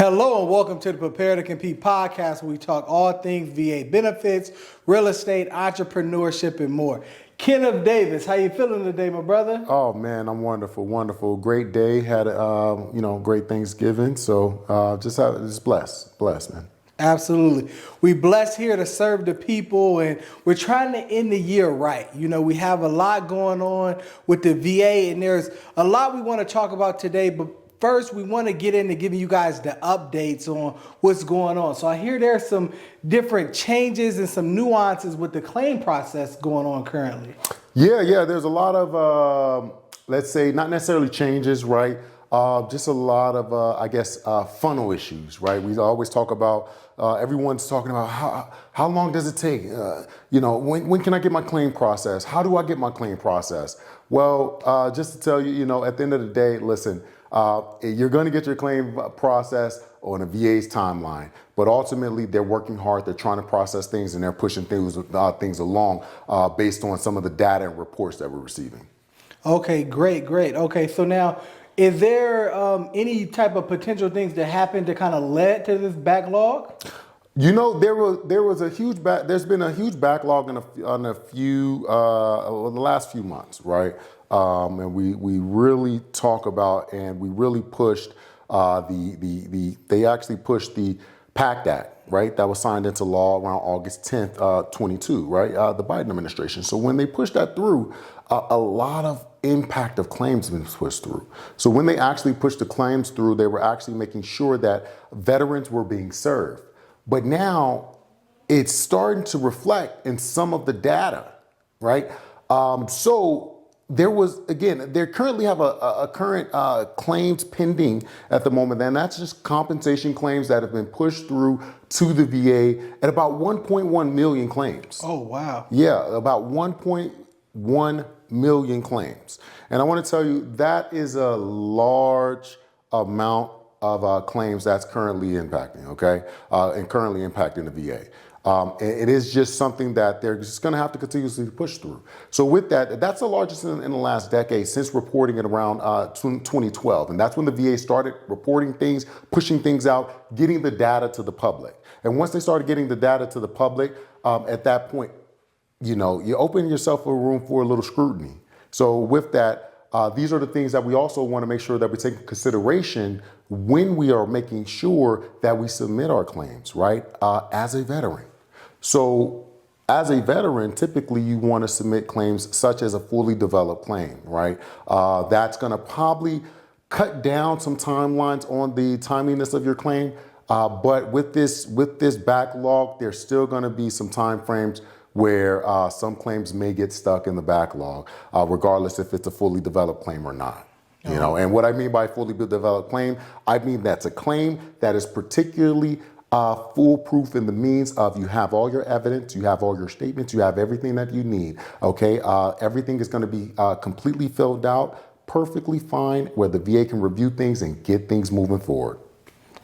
Hello and welcome to the Prepare to Compete podcast, where we talk all things VA benefits, real estate, entrepreneurship, and more. Kenneth Davis, how you feeling today, my brother? Oh man, I'm wonderful. Great day. Had great Thanksgiving. So just blessed, man. Absolutely. We blessed here to serve the people, and we're trying to end the year right. You know, we have a lot going on with the VA, and there's a lot we want to talk about today, but first, we want to get into giving you guys the updates on what's going on. So I hear there's some different changes and some nuances with the claim process going on currently. Yeah. There's a lot of, let's say, not necessarily changes, right? Just a lot of, funnel issues, right? We always talk about, everyone's talking about how long does it take? When can I get my claim processed? How do I get my claim processed? Well, just to tell you, at the end of the day, listen, you're going to get your claim processed on a VA's timeline, but ultimately they're working hard. They're trying to process things and they're pushing things along based on some of the data and reports that we're receiving. Okay, great. Okay, so now, is there any type of potential things that happened to kind of led to this backlog? There's been a huge backlog on a few the last few months, right? And we really talk about, and we really pushed they actually pushed the PACT Act, right? That was signed into law around August 10th, 22, right? The Biden administration. So when they pushed that through, a lot of impact of claims been pushed through. So when they actually pushed the claims through, they were actually making sure that veterans were being served. But now it's starting to reflect in some of the data, right? They currently have a current claims pending at the moment, and that's just compensation claims that have been pushed through to the VA at about 1.1 million claims. Oh, wow. Yeah, about 1.1 million claims. And I want to tell you, that is a large amount of claims that's currently impacting, okay? And currently impacting the VA. It is just something that they're just going to have to continuously push through. So with that, that's the largest in the last decade since reporting it around 2012. And that's when the VA started reporting things, pushing things out, getting the data to the public. And once they started getting the data to the public, at that point, you open yourself a room for a little scrutiny. So with that, these are the things that we also want to make sure that we take into consideration when we are making sure that we submit our claims, right? As a veteran. So as a veteran, typically you want to submit claims such as a fully developed claim, right? That's going to probably cut down some timelines on the timeliness of your claim. But with this backlog, there's still going to be some time frames where some claims may get stuck in the backlog, regardless if it's a fully developed claim or not. And what I mean by fully developed claim, I mean that's a claim that is particularly foolproof in the means of you have all your evidence, you have all your statements, you have everything that you need. Okay, everything is going to be completely filled out, perfectly fine, where the VA can review things and get things moving forward.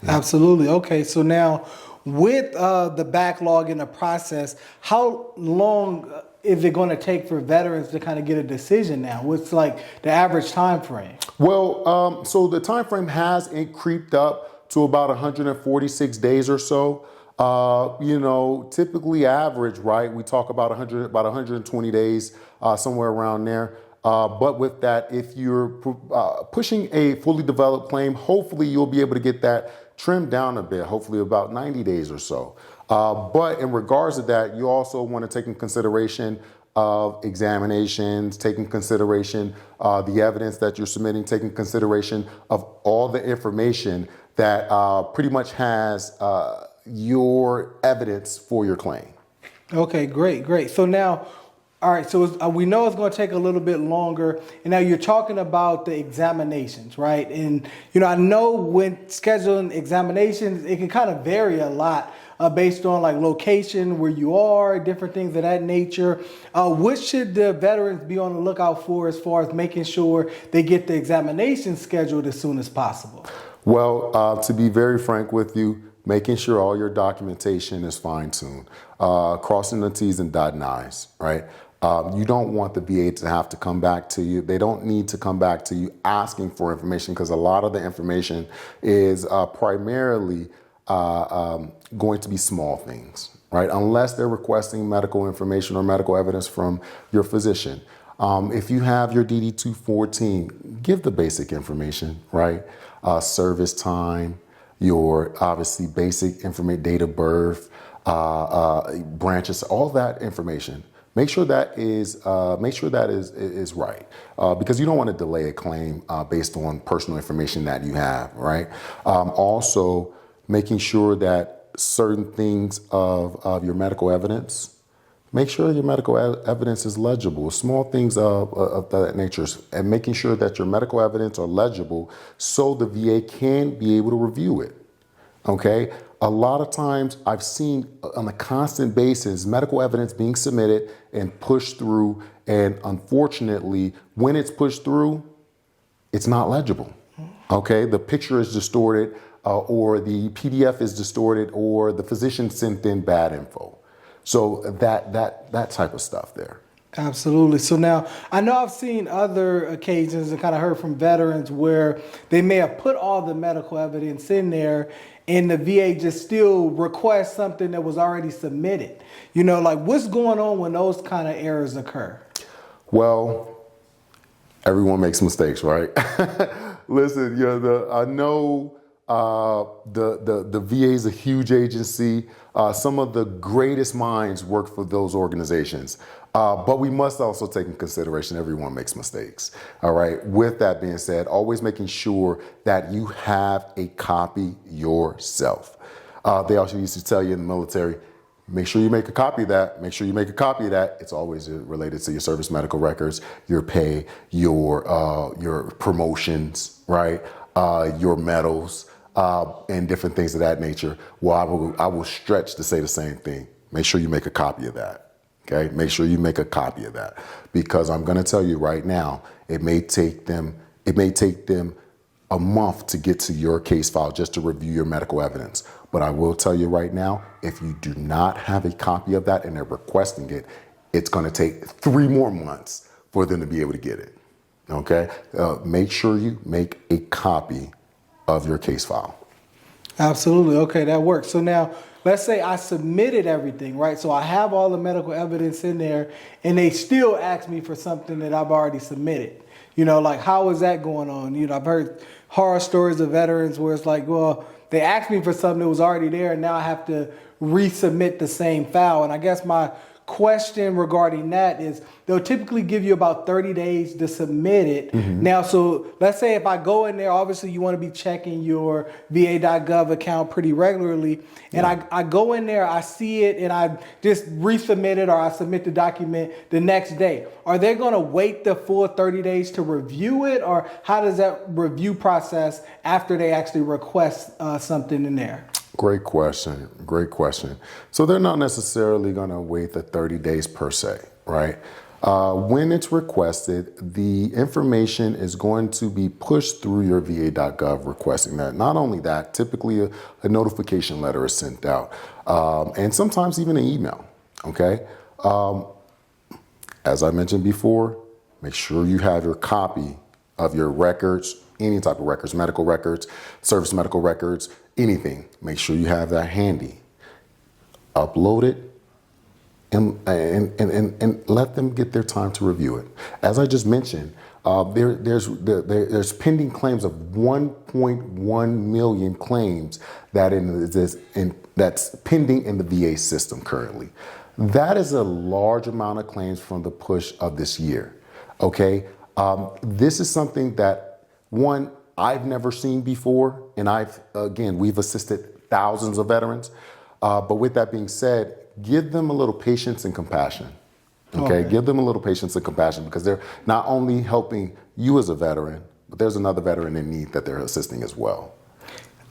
Yeah. Absolutely. Okay, so now, with the backlog in the process, how long is it going to take for veterans to kind of get a decision now? What's like the average time frame? Well, so the time frame has creeped up to about 146 days or so. Typically average, right? We talk about 120 days, somewhere around there. But with that, if you're pushing a fully developed claim, hopefully you'll be able to get that trimmed down a bit, hopefully about 90 days or so. But in regards to that, you also want to take in consideration of examinations, taking consideration the evidence that you're submitting, taking consideration of all the information that pretty much has your evidence for your claim. Okay, great. So now, all right, so we know it's going to take a little bit longer. And now you're talking about the examinations, right? And, I know when scheduling examinations, it can kind of vary a lot based on like location, where you are, different things of that nature. What should the veterans be on the lookout for as far as making sure they get the examination scheduled as soon as possible? Well, to be very frank with you, making sure all your documentation is fine-tuned, crossing the T's and dotting I's, right? You don't want the VA to have to come back to you. They don't need to come back to you asking for information, because a lot of the information is primarily going to be small things, right? Unless they're requesting medical information or medical evidence from your physician. If you have your DD-214, give the basic information, right? Service time, your obviously basic information, date of birth, branches, all that information. Make sure that is right, because you don't want to delay a claim based on personal information that you have, right? Also, making sure that certain things of your medical evidence, make sure your medical evidence is legible, small things of that nature, and making sure that your medical evidence are legible so the VA can be able to review it, okay? A lot of times I've seen on a constant basis medical evidence being submitted and pushed through, and unfortunately, when it's pushed through, it's not legible, okay? The picture is distorted, or the PDF is distorted, or the physician sent in bad info. So that type of stuff there. Absolutely. So now, I know I've seen other occasions and kind of heard from veterans where they may have put all the medical evidence in there and the VA just still requests something that was already submitted. You know, like, what's going on when those kind of errors occur? Well, everyone makes mistakes, right? Listen, I know the VA is a huge agency. Some of the greatest minds work for those organizations. But we must also take in consideration everyone makes mistakes. All right. With that being said, always making sure that you have a copy yourself. They also used to tell you in the military, make sure you make a copy of that. Make sure you make a copy of that. It's always related to your service medical records, your pay, your promotions, right? Your medals, and different things of that nature. Well, I will stretch to say the same thing. Make sure you make a copy of that. Okay, make sure you make a copy of that, because I'm going to tell you right now, it may take them a month to get to your case file just to review your medical evidence. But I will tell you right now, if you do not have a copy of that and they're requesting it, it's going to take 3 more months for them to be able to get it. Okay, make sure you make a copy of your case file. Absolutely. Okay, that works. So now, let's say I submitted everything, right? So I have all the medical evidence in there and they still ask me for something that I've already submitted. You know, like, how is that going on? You know, I've heard horror stories of veterans where it's like, well, they asked me for something that was already there and now I have to resubmit the same file. And I guess my question regarding that is they'll typically give you about 30 days to submit it. Mm-hmm. Now, so let's say if I go in there, obviously you want to be checking your va.gov account pretty regularly. And I go in there, I see it, and I just resubmit it, or I submit the document the next day. Are they going to wait the full 30 days to review it? Or how does that review process after they actually request something in there? Great question. Great question. So they're not necessarily going to wait the 30 days per se, right? When it's requested, the information is going to be pushed through your va.gov requesting that. Not only that, typically a notification letter is sent out, and sometimes even an email, okay? As I mentioned before, make sure you have your copy of your records, any type of records, medical records, service medical records, anything. Make sure you have that handy. Upload it and let them get their time to review it. As I just mentioned, there's pending claims of 1.1 million claims that's pending in the VA system currently. That is a large amount of claims from the push of this year. Okay, this is something that, one, I've never seen before, and we've assisted thousands of veterans. But with that being said, give them a little patience and compassion. Okay, give them a little patience and compassion, because they're not only helping you as a veteran, but there's another veteran in need that they're assisting as well.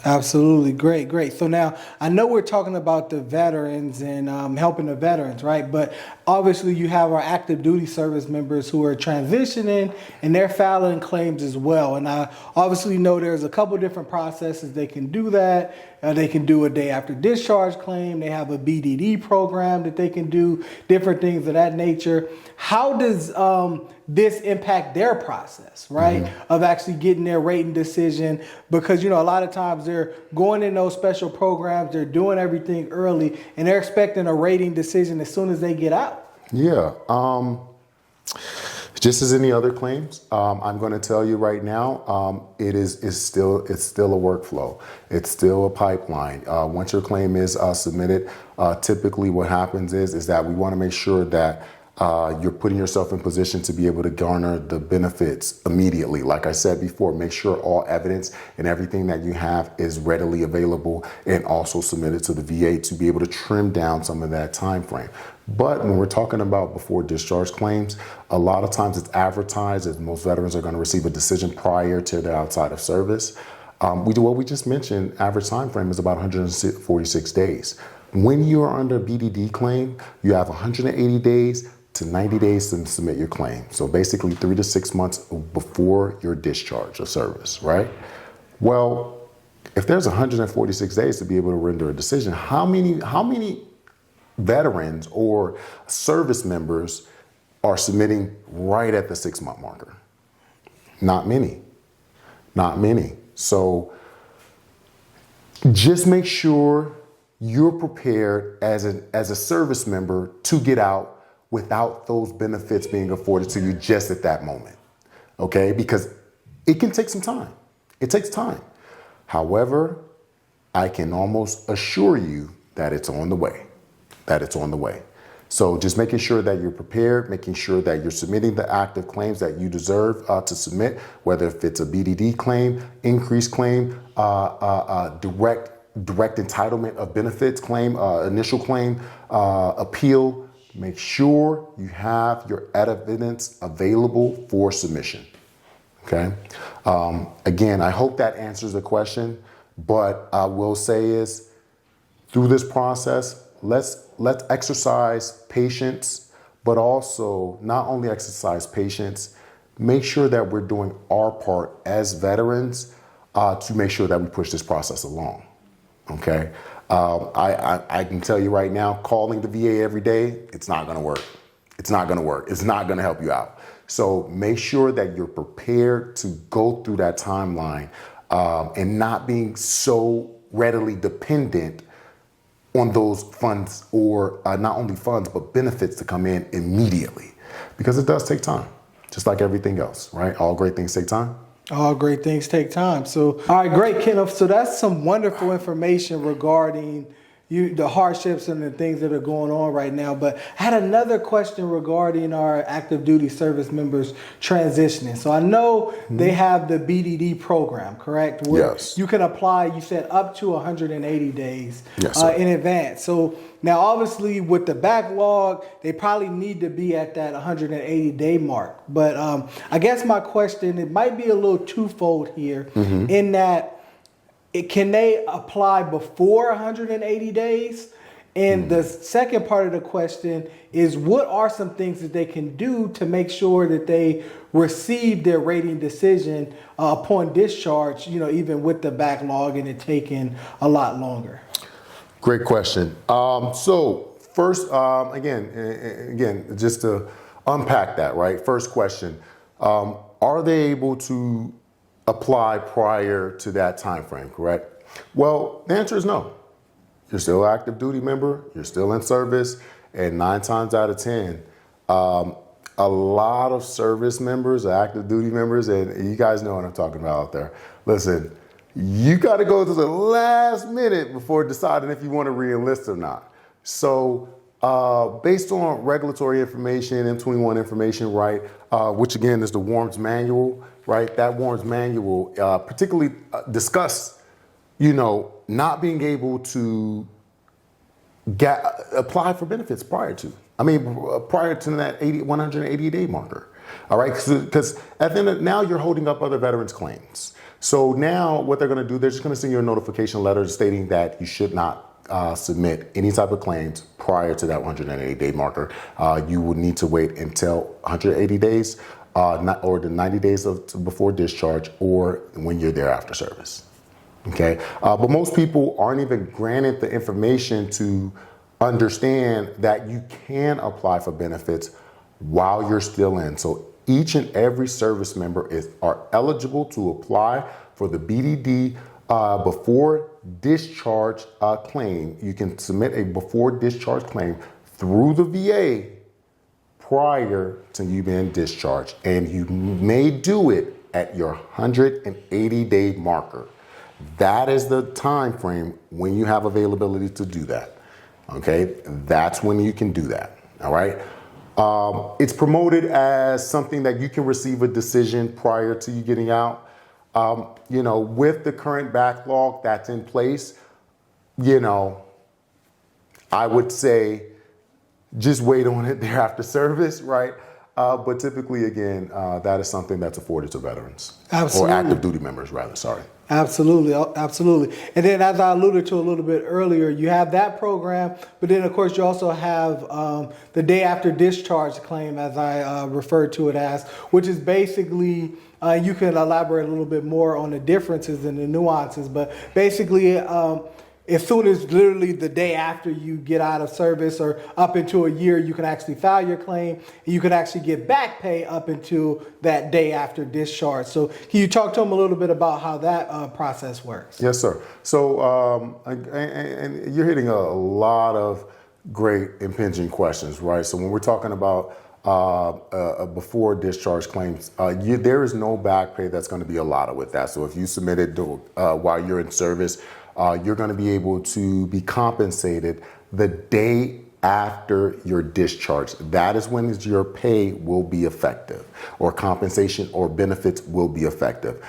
Absolutely. Great. So now I know we're talking about the veterans and helping the veterans, right? But obviously you have our active duty service members who are transitioning and they're filing claims as well. And I obviously know there's a couple different processes they can do that. They can do a day after discharge claim. They have a BDD program that they can do, different things of that nature. How does this impact their process, right? Of actually getting their rating decision? Because, a lot of times they're going in those special programs, they're doing everything early, and they're expecting a rating decision as soon as they get out. Yeah. Just as any other claims, I'm going to tell you right now, it's still a workflow. It's still a pipeline. Once your claim is submitted, typically what happens is that we want to make sure that you're putting yourself in position to be able to garner the benefits immediately. Like I said before, make sure all evidence and everything that you have is readily available and also submitted to the VA to be able to trim down some of that time frame. But when we're talking about before discharge claims, a lot of times it's advertised as most veterans are going to receive a decision prior to their outside of service. We do what we just mentioned. Average time frame is about 146 days. When you are under a BDD claim, you have 180 days to 90 days to submit your claim. So basically 3 to 6 months before your discharge of service, right? Well, if there's 146 days to be able to render a decision, how many veterans or service members are submitting right at the 6-month marker? Not many. So just make sure you're prepared as a service member to get out without those benefits being afforded to you just at that moment. Okay? Because it can take some time. It takes time. However, I can almost assure you that it's on the way. So just making sure that you're prepared, making sure that you're submitting the active claims that you deserve to submit, whether if it's a BDD claim, increased claim, direct entitlement of benefits claim, initial claim, appeal. Make sure you have your evidence available for submission. Okay. Again, I hope that answers the question. But I will say is, through this process, let's exercise patience, but also not only exercise patience, make sure that we're doing our part as veterans to make sure that we push this process along. Okay. I can tell you right now, calling the VA every day, it's not going to work. It's not going to help you out. So make sure that you're prepared to go through that timeline and not being so readily dependent on those funds, or not only funds, but benefits to come in immediately, because it does take time, just like everything else, right? All great things take time. All great things take time. So, all right, great, Kenneth. So that's some wonderful information regarding the hardships and the things that are going on right now. But I had another question regarding our active duty service members transitioning. So I know they have the BDD program, correct? Where Yes. you can apply, you said up to 180 days Yes, sir. in advance. So now, obviously, with the backlog, they probably need to be at that 180-day mark. But I guess my question, it might be a little twofold here, in that can they apply before 180 days? And the second part of the question is, what are some things that they can do to make sure that they receive their rating decision upon discharge, even with the backlog and it taking a lot longer? Great question. So first, again, just to unpack that, right? First question, are they able to apply prior to that time frame, correct? Well, the answer is no. You're still an active duty member, you're still in service, and 9 times out of 10, a lot of service members, active duty members, and you guys know what I'm talking about out there. Listen, you got to go to the last minute before deciding if you want to re-enlist or not. So based on regulatory information, M21 information, right, which again is the WARMS manual, right? That WARMS manual particularly discuss, not being able to apply for benefits prior to that 180-day marker. All right, because at the end now you're holding up other veterans' claims. So now what they're going to do, they're just going to send you a notification letter stating that you should not submit any type of claims prior to that 180-day marker. You will need to wait until 180 days, or the 90 days before discharge, or when you're there after service. Okay, but most people aren't even granted the information to understand that you can apply for benefits while you're still in. So each and every service member are eligible to apply for the BDD before discharge claim. You can submit a before discharge claim through the VA prior to you being discharged, and you may do it at your 180-day marker. That is the time frame when you have availability to do that. Okay, that's when you can do that. All right. It's promoted as something that you can receive a decision prior to you getting out. You know, with the current backlog that's in place, you know, I would say just wait on it there after service, right? But typically, again, that is something that's afforded to veterans. Absolutely. Or active duty members, rather, sorry. Absolutely, absolutely. And then, as I alluded to a little bit earlier, you have that program, but then, of course, you also have the day after discharge claim, as I referred to it as, which is basically, you can elaborate a little bit more on the differences and the nuances, but basically, as soon as literally the day after you get out of service or up into a year, you can actually file your claim. You can actually get back pay up until that day after discharge. So can you talk to them a little bit about how that process works? Yes, sir. So, and you're hitting a lot of great impinging questions, right? So when we're talking about before discharge claims, there is no back pay that's going to be allotted with that. So if you submit it while you're in service, you're going to be able to be compensated the day after your discharge. That is when your pay will be effective, or compensation or benefits will be effective.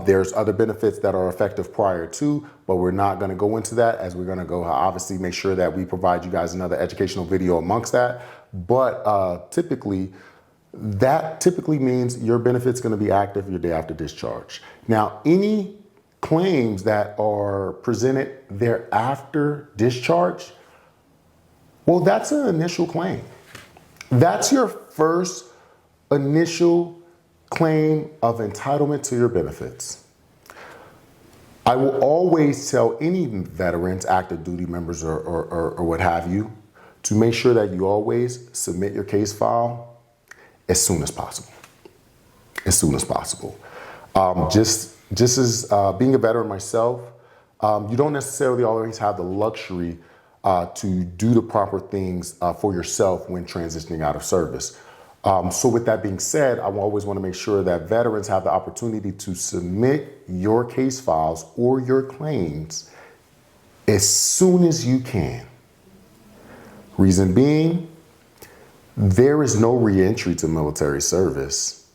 There's other benefits that are effective prior to, but we're not going to go into that, as we're going to go obviously make sure that we provide you guys another educational video amongst that. But typically means your benefit's going to be active your day after discharge. Now, any claims that are presented thereafter discharge, well, that's an initial claim. That's your first initial claim of entitlement to your benefits. I will always tell any veterans, active duty members, or what have you, to make sure that you always submit your case file as soon as possible. As soon as possible. Just as being a veteran myself, you don't necessarily always have the luxury to do the proper things for yourself when transitioning out of service. So with that being said, I always want to make sure that veterans have the opportunity to submit your case files or your claims as soon as you can. Reason being, there is no reentry to military service.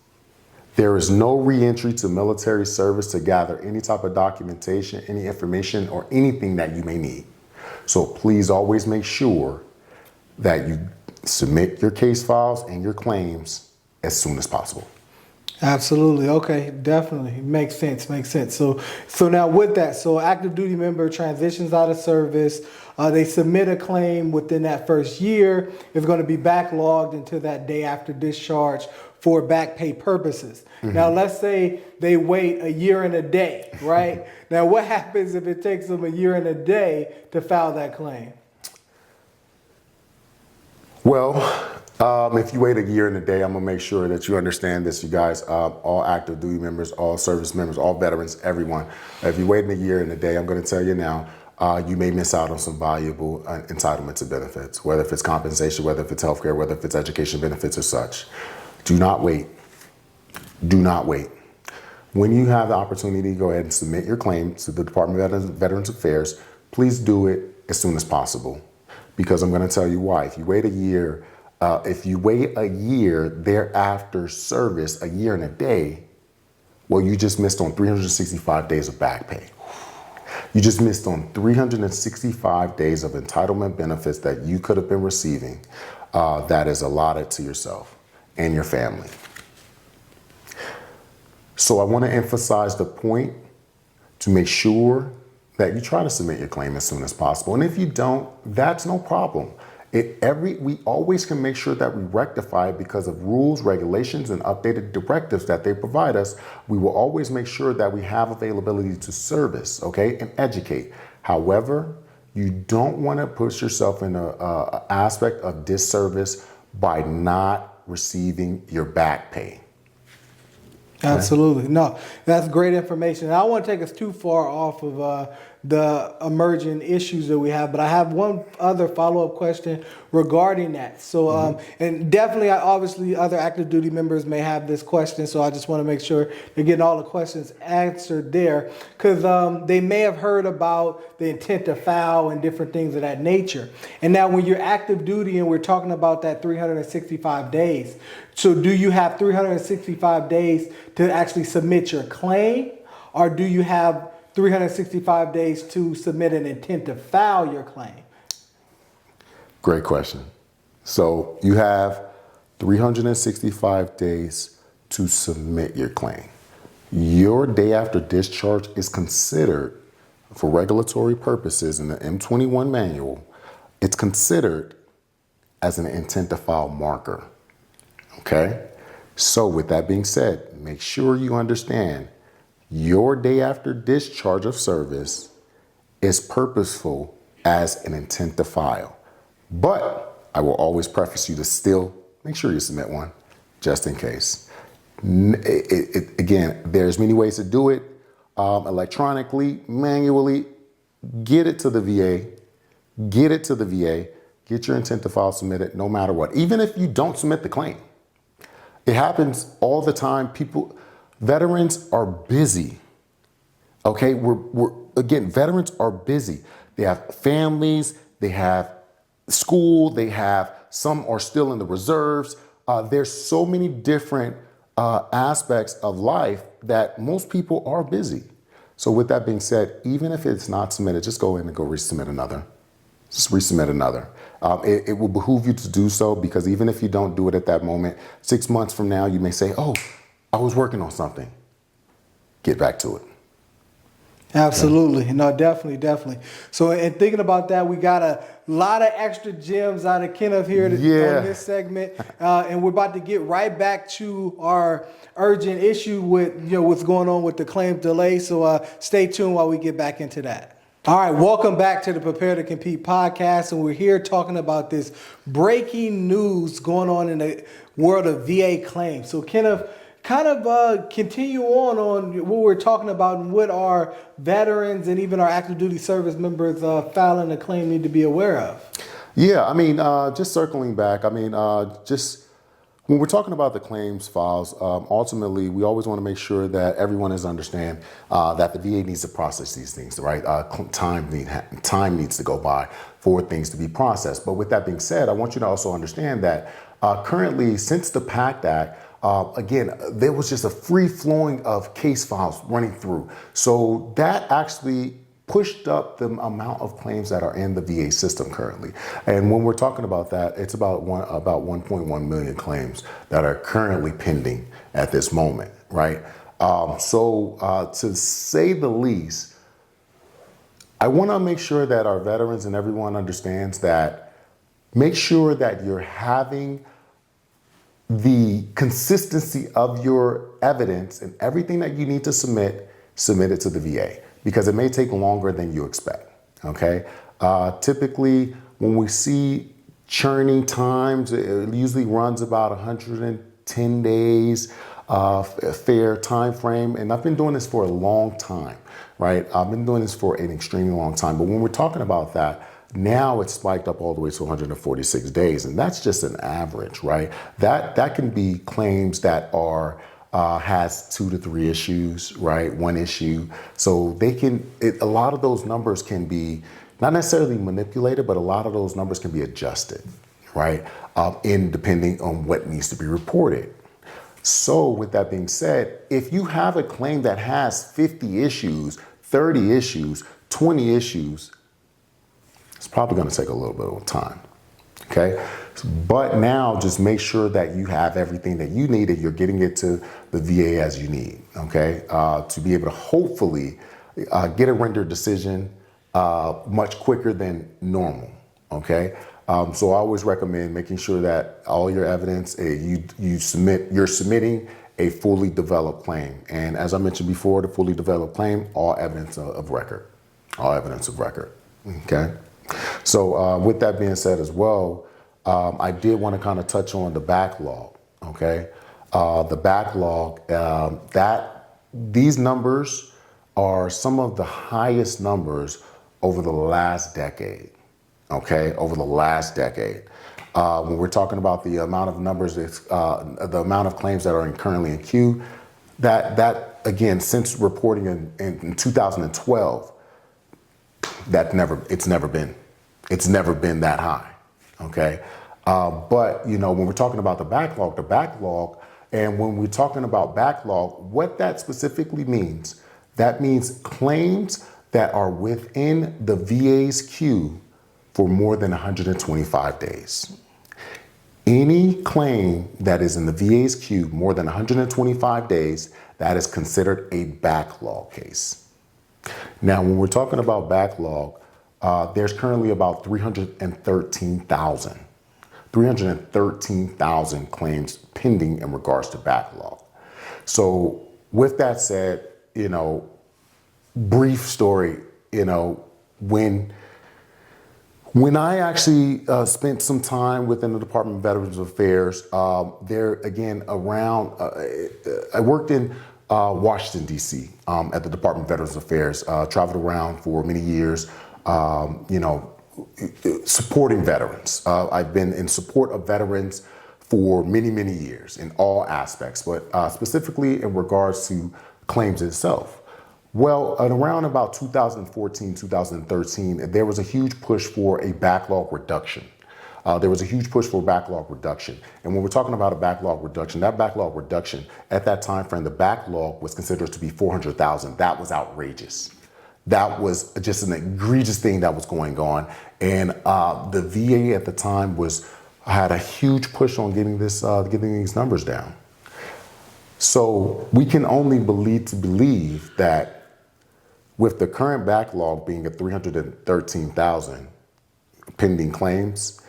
There is no reentry to military service to gather any type of documentation, any information, or anything that you may need. So please always make sure that you submit your case files and your claims as soon as possible. Absolutely. Okay. Definitely. Makes sense. So now with that, so active duty member transitions out of service. They submit a claim within that first year. It's going to be backlogged until that day after discharge for back pay purposes. Mm-hmm. Now, let's say they wait a year and a day, right? Now, what happens if it takes them a year and a day to file that claim? Well, if you wait a year and a day, I'm going to make sure that you understand this, you guys, all active duty members, all service members, all veterans, everyone. If you wait a year and a day, I'm going to tell you now, you may miss out on some valuable entitlements and benefits, whether if it's compensation, whether if it's healthcare, whether if it's education benefits or such. Do not wait. Do not wait. When you have the opportunity to go ahead and submit your claim to the Department of Veterans Affairs, please do it as soon as possible, because I'm going to tell you why. If you wait a year, thereafter service, a year and a day, well, you just missed on 365 days of back pay. You just missed on 365 days of entitlement benefits that you could have been receiving that is allotted to yourself and your family. So I want to emphasize the point to make sure that you try to submit your claim as soon as possible. And if you don't, that's no problem. We always can make sure that we rectify it because of rules, regulations, and updated directives that they provide us. We will always make sure that we have availability to service, okay, and educate. However, you don't want to put yourself in a aspect of disservice by not receiving your back pay. Absolutely. No, that's great information. I don't want to take us too far off of the emerging issues that we have, but I have one other follow-up question regarding that. So, and definitely, obviously, other active duty members may have this question, so I just want to make sure they're getting all the questions answered there, because they may have heard about the intent to file and different things of that nature. And now when you're active duty and we're talking about that 365 days, so do you have 365 days to actually submit your claim, or do you have 365 days to submit an intent to file your claim? Great question. So you have 365 days to submit your claim. Your day after discharge is considered, for regulatory purposes in the M21 manual, it's considered as an intent to file marker. Okay? So with that being said, make sure you understand your day after discharge of service is purposeful as an intent to file. But I will always preface you to still make sure you submit one, just in case. Again, there's many ways to do it, electronically, manually. Get it to the VA. Get it to the VA. Get your intent to file submitted no matter what. Even if you don't submit the claim. It happens all the time. Veterans are busy. Okay, again, veterans are busy. They have families, they have school, some are still in the reserves. There's so many different aspects of life that most people are busy. So with that being said, even if it's not submitted, just go in and go resubmit another. Just resubmit another. It will behoove you to do so, because even if you don't do it at that moment, 6 months from now, you may say, oh, I was working on something. Get back to it. Absolutely. No, definitely. So in thinking about that, we got a lot of extra gems out of Kenneth here on this segment. And we're about to get right back to our urgent issue with what's going on with the claim delay. So stay tuned while we get back into that. All right, welcome back to the Prepare to Compete podcast, and we're here talking about this breaking news going on in the world of VA claims. So Kenneth, kind of continue on what we're talking about and what our veterans and even our active duty service members filing a claim need to be aware of. Yeah, I mean, just circling back, just when we're talking about the claims files, ultimately, we always want to make sure that everyone is understand that the VA needs to process these things, right? Time needs to go by for things to be processed. But with that being said, I want you to also understand that currently, since the PACT Act, again, there was just a free flowing of case files running through. So that actually pushed up the amount of claims that are in the VA system currently. And when we're talking about that, it's about 1.1 million claims that are currently pending at this moment, right? So to say the least, I want to make sure that our veterans and everyone understands that make sure that you're having the consistency of your evidence and everything that you need to submit it to the VA, because it may take longer than you expect, okay? Typically, when we see churning times, it usually runs about 110 days, a fair time frame, and I've been doing this for a long time, right? I've been doing this for an extremely long time, but when we're talking about that, now it's spiked up all the way to 146 days, and that's just an average, right? That can be claims that are has 2 to 3 issues, right? 1 issue. So a lot of those numbers can be not necessarily manipulated, but a lot of those numbers can be adjusted, right? Depending on what needs to be reported. So with that being said, if you have a claim that has 50 issues, 30 issues, 20 issues, it's probably going to take a little bit of time, okay? But now just make sure that you have everything that you need and you're getting it to the VA as you need, okay? To be able to hopefully get a rendered decision much quicker than normal. Okay, so I always recommend making sure that all your evidence you're submitting a fully developed claim. And as I mentioned before, the fully developed claim, all evidence of record, all evidence of record. Okay, so with that being said as well, I did want to kind of touch on the backlog. Okay, the backlog these numbers are some of the highest numbers over the last decade. Okay, over the last decade. When we're talking about the amount of numbers, the amount of claims that are currently in queue, that again, since reporting in 2012, it's never been that high. Okay, but when we're talking about the backlog, and when we're talking about backlog, what that specifically means, that means claims that are within the VA's queue for more than 125 days. Any claim that is in the VA's queue more than 125 days, that is considered a backlog case. Now, when we're talking about backlog, there's currently about 313,000 claims pending in regards to backlog. So with that said, brief story, when I actually spent some time within the Department of Veterans Affairs, I worked in Washington, D.C. At the Department of Veterans Affairs, traveled around for many years, supporting veterans. I've been in support of veterans for many, many years in all aspects, but specifically in regards to claims itself. Well, at around about 2014, 2013, there was a huge push for a backlog reduction. And when we're talking about a backlog reduction, at that time frame, the backlog was considered to be 400,000. That was outrageous. That was just an egregious thing that was going on. And the VA at the time had a huge push on getting these numbers down. So we can only believe that with the current backlog being at 313,000 pending claims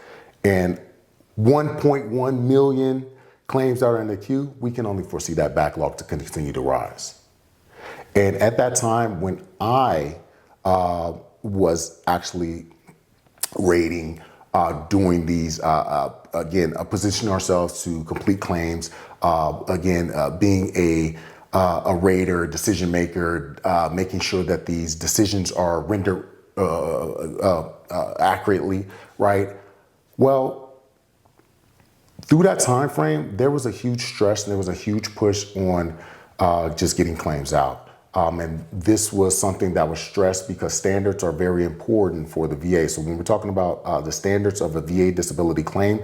and 1.1 million claims that are in the queue, we can only foresee that backlog to continue to rise. And at that time, when I was actually rating, doing these, positioning ourselves to complete claims, being a rater, decision maker, making sure that these decisions are rendered accurately, right? Well, through that time frame, there was a huge stress and there was a huge push on just getting claims out. And this was something that was stressed because standards are very important for the VA. So when we're talking about the standards of a VA disability claim,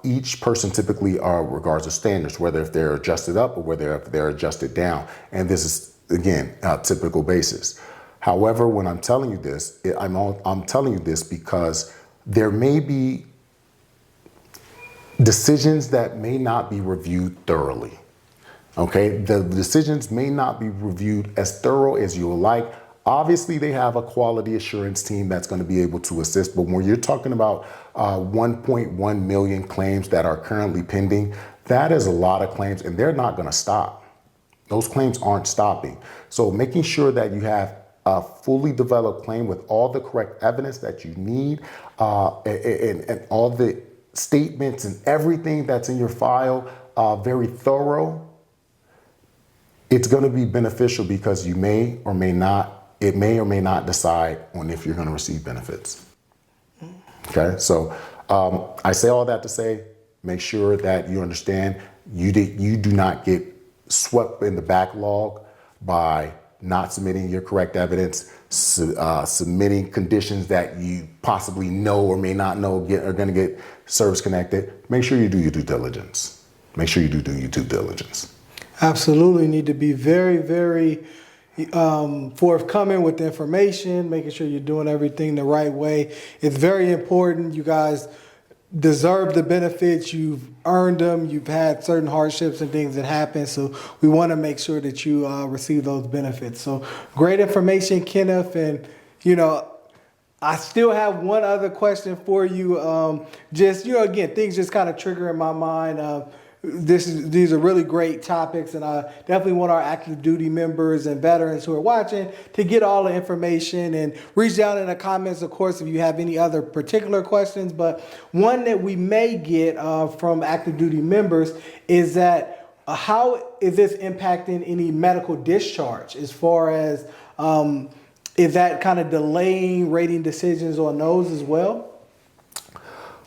each person typically regards the standards, whether if they're adjusted up or whether if they're adjusted down. And this is, again, a typical basis. However, when I'm telling you this, I'm telling you this because there may be decisions that may not be reviewed thoroughly. Okay, the decisions may not be reviewed as thorough as you would like. Obviously, they have a quality assurance team that's going to be able to assist. But when you're talking about 1.1 million claims that are currently pending, that is a lot of claims, and they're not going to stop. Those claims aren't stopping. So making sure that you have a fully developed claim with all the correct evidence that you need and all the statements and everything that's in your file very thorough, it's going to be beneficial because it may or may not decide on if you're going to receive benefits. Okay, so I say all that to say, make sure that you understand you do not get swept in the backlog by not submitting your correct evidence, submitting conditions that you possibly know or may not know are going to get service connected. Make sure you do your due diligence. Absolutely need to be very, very forthcoming with the information, making sure you're doing everything the right way. It's very important, you guys. deserve the benefits, you've earned them, you've had certain hardships and things that happen. So we want to make sure that you receive those benefits. So great information, Kenneth. And, I still have one other question for you. Again, things just kind of trigger in my mind. These are really great topics, and I definitely want our active duty members and veterans who are watching to get all the information and reach down in the comments, of course, if you have any other particular questions. But one that we may get from active duty members is that how is this impacting any medical discharge as far as is that kind of delaying rating decisions on those as well?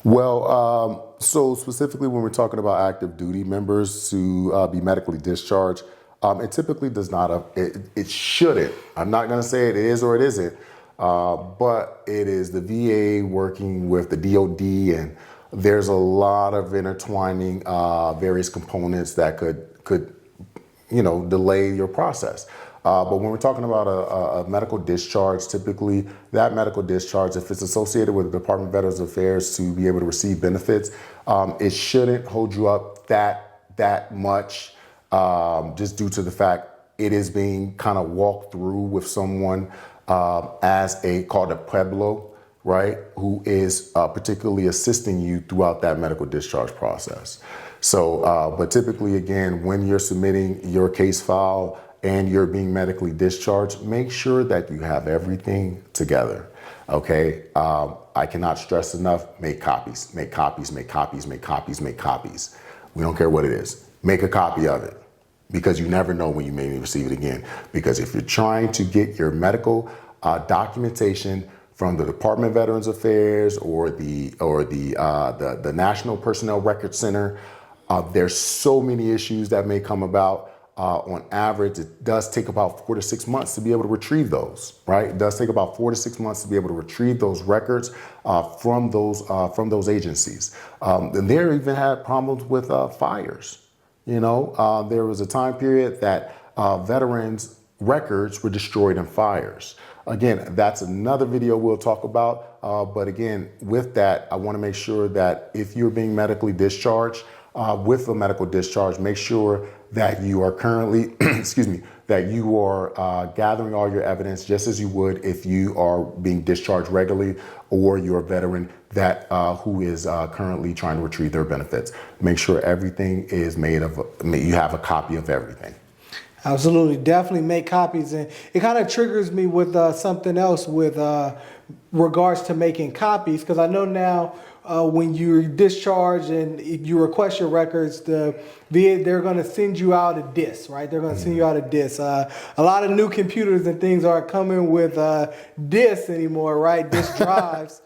Well, so specifically when we're talking about active duty members to be medically discharged, it typically does not, it shouldn't. I'm not going to say it is or it isn't, but it is the VA working with the DOD, and there's a lot of intertwining various components that could delay your process. But when we're talking about a medical discharge, typically that medical discharge, if it's associated with the Department of Veterans Affairs to be able to receive benefits, it shouldn't hold you up that much, just due to the fact it is being kind of walked through with someone called a Pueblo, right, who is particularly assisting you throughout that medical discharge process. So, but typically, again, when you're submitting your case file and you're being medically discharged, make sure that you have everything together, okay? I cannot stress enough, make copies, make copies, make copies, make copies, make copies. We don't care what it is. Make a copy of it, because you never know when you may receive it again. Because if you're trying to get your medical documentation from the Department of Veterans Affairs or the National Personnel Records Center, there's so many issues that may come about. On average, it does take about 4 to 6 months to be able to retrieve those, right? It does take about 4 to 6 months to be able to retrieve those records from those agencies. And they even had problems with fires. There was a time period that veterans' records were destroyed in fires. Again, that's another video we'll talk about. But again, with that, I want to make sure that if you're being medically discharged, with a medical discharge, make sure that you are currently, that you are gathering all your evidence just as you would if you are being discharged regularly, or you're a veteran that who is currently trying to retrieve their benefits. Make sure everything is you have a copy of everything. Absolutely. Definitely make copies. And it kind of triggers me with something else with regards to making copies, because I know now when you're discharged and you request your records, the VA, they're going to send you out a disk, right? They're going to send you out a disk. A lot of new computers and things aren't coming with disks anymore, right? Disk drives.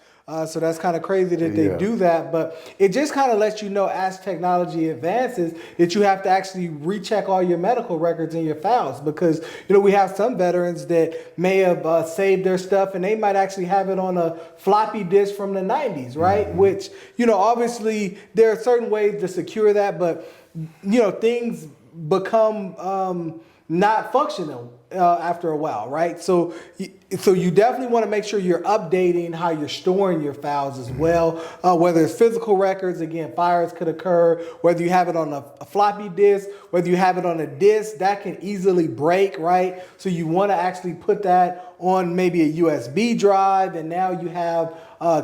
So that's kind of crazy that they do that. But it just kind of lets you know, as technology advances, that you have to actually recheck all your medical records in your files, because, we have some veterans that may have saved their stuff and they might actually have it on a floppy disk from the 90s, right? Mm-hmm. Which, obviously there are certain ways to secure that, but, things become not functional after a while, right? So you definitely want to make sure you're updating how you're storing your files as well, whether it's physical records, again, fires could occur, whether you have it on a floppy disk, whether you have it on a disk, that can easily break, right? So you want to actually put that on maybe a USB drive, and now you have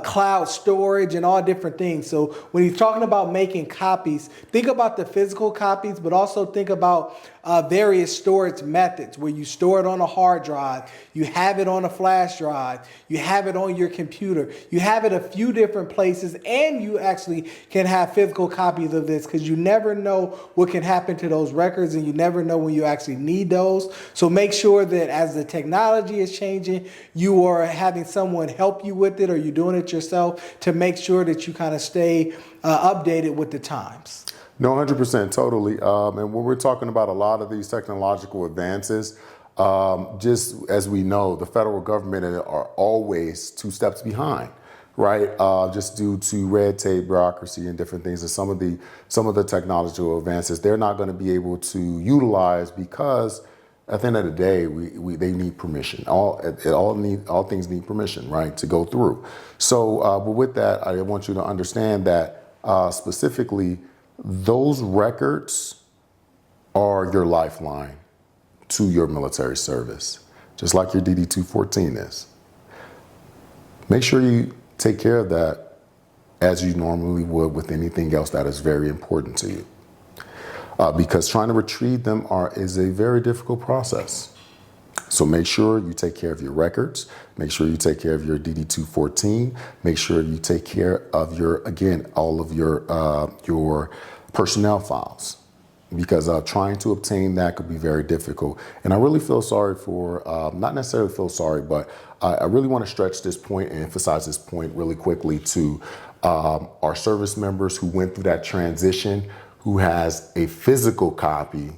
cloud storage and all different things. So when you're talking about making copies, think about the physical copies, but also think about various storage methods where you store it on a hard drive, you have it on a flash drive, you have it on your computer, you have it a few different places, and you actually can have physical copies of this, because you never know what can happen to those records, and you never know when you actually need those. So make sure that as the technology is changing, you are having someone help you with it, or you're doing it yourself to make sure that you kind of stay updated with the times. No, 100%, totally. And when we're talking about a lot of these technological advances, just as we know, the federal government are always 2 steps behind, right? Just due to red tape, bureaucracy, and different things. And some of the technological advances they're not going to be able to utilize because at the end of the day, they need permission. All things need permission, right, to go through. So, but with that, I want you to understand that specifically, those records are your lifeline to your military service, just like your DD-214 is. Make sure you take care of that as you normally would with anything else that is very important to you. Because trying to retrieve them is a very difficult process. So make sure you take care of your records. Make sure you take care of your DD-214. Make sure you take care of all of your personnel files. Because trying to obtain that could be very difficult. And I really feel sorry for, not necessarily feel sorry, but I really want to stretch this point and emphasize this point really quickly to our service members who went through that transition, who has a physical copy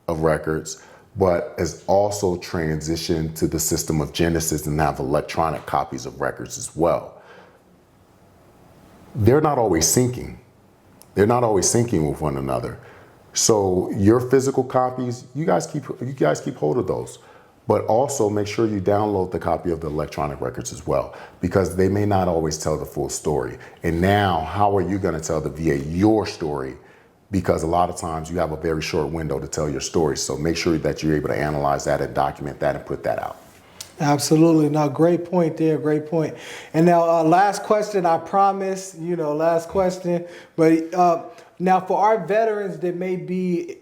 of records, but has also transitioned to the system of Genesis and have electronic copies of records as well. They're not always syncing. They're not always syncing with one another. So your physical copies, you guys keep hold of those, but also make sure you download the copy of the electronic records as well, because they may not always tell the full story. And now, how are you going to tell the VA your story? Because a lot of times you have a very short window to tell your story. So make sure that you're able to analyze that and document that and put that out. Absolutely. Now, great point there. Great point. And now, last question, I promise, last question. But now for our veterans that may be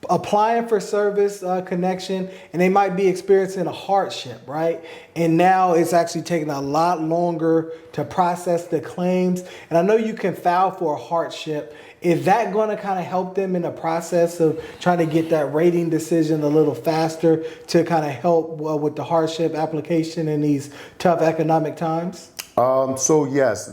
applying for service connection and they might be experiencing a hardship, right? And now it's actually taking a lot longer to process the claims. And I know you can file for a hardship. Is that going to kind of help them in the process of trying to get that rating decision a little faster to kind of help with the hardship application in these tough economic times? So yes,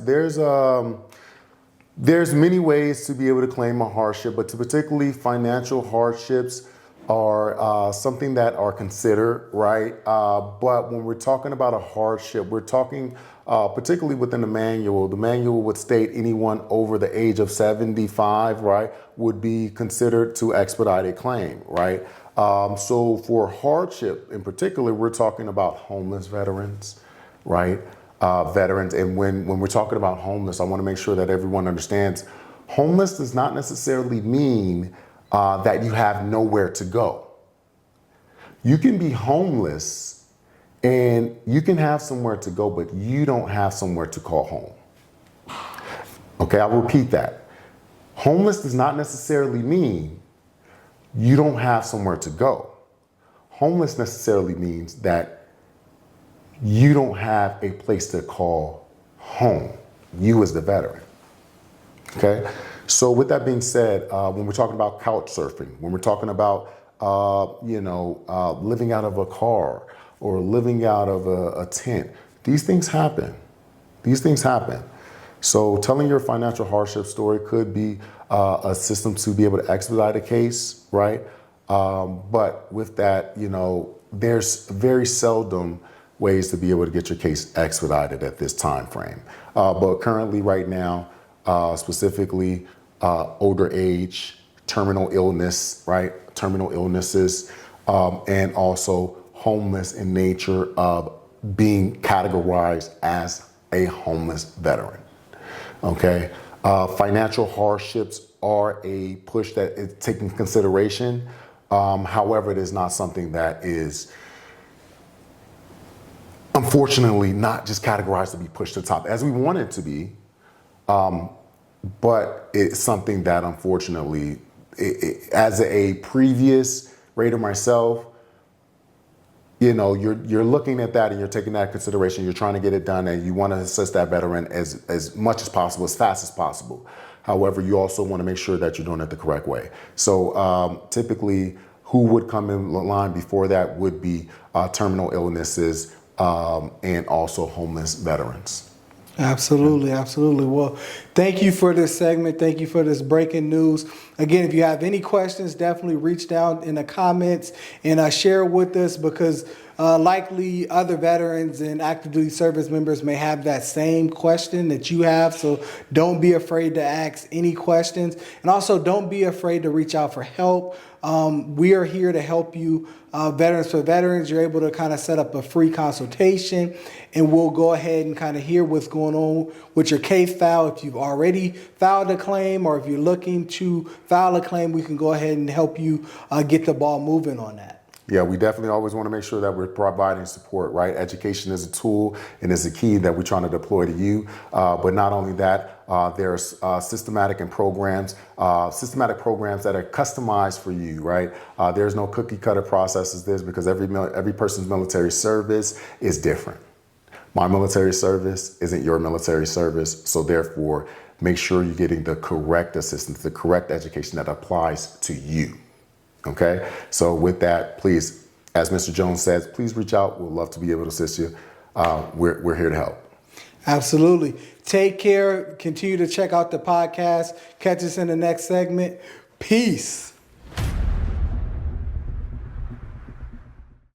there's many ways to be able to claim a hardship, but particularly financial hardships are something that are considered, right? But when we're talking about a hardship, we're talking particularly within the manual would state anyone over the age of 75, right, would be considered to expedite a claim, right? So for hardship in particular, we're talking about homeless veterans, right? Veterans. And when we're talking about homeless, I want to make sure that everyone understands homeless does not necessarily mean that you have nowhere to go. You can be homeless and you can have somewhere to go, but you don't have somewhere to call home. Okay, I'll repeat that. Homeless does not necessarily mean you don't have somewhere to go. Homeless necessarily means that you don't have a place to call home, you as the veteran. Okay, so with that being said, when we're talking about couch surfing, when we're talking about living out of a car or living out of a tent, these things happen. These things happen. So telling your financial hardship story could be a system to be able to expedite a case, right? But with that, there's very seldom ways to be able to get your case expedited at this time frame. But currently right now, specifically older age, terminal illness, right? Terminal illnesses, and also homeless in nature of being categorized as a homeless veteran. Okay. Financial hardships are a push that is taken consideration. However, it is not something that is unfortunately not just categorized to be pushed to the top as we want it to be. But it's something that unfortunately, as a previous rater myself, you're looking at that and you're taking that into consideration. You're trying to get it done and you want to assist that veteran as much as possible, as fast as possible. However, you also want to make sure that you're doing it the correct way. So typically, who would come in line before that would be terminal illnesses and also homeless veterans. Absolutely, absolutely. Well, thank you for this segment. Thank you for this breaking news. Again, if you have any questions, definitely reach down in the comments and share with us, because likely other veterans and active duty service members may have that same question that you have. So don't be afraid to ask any questions, and also don't be afraid to reach out for help. We are here to help you. Veterans for Veterans, you're able to kind of set up a free consultation, and we'll go ahead and kind of hear what's going on with your case file. If you've already filed a claim, or if you're looking to file a claim, we can go ahead and help you get the ball moving on that. Yeah, we definitely always want to make sure that we're providing support, right? Education is a tool and is a key that we're trying to deploy to you. But not only that, there's systematic programs that are customized for you, right? There's no cookie cutter processes this, because every person's military service is different. My military service isn't your military service, so therefore, make sure you're getting the correct assistance, the correct education that applies to you. Okay, so with that, please, as Mr. Jones says, please reach out. We'd love to be able to assist you. We're here to help. Absolutely. Take care. Continue to check out the podcast. Catch us in the next segment. Peace.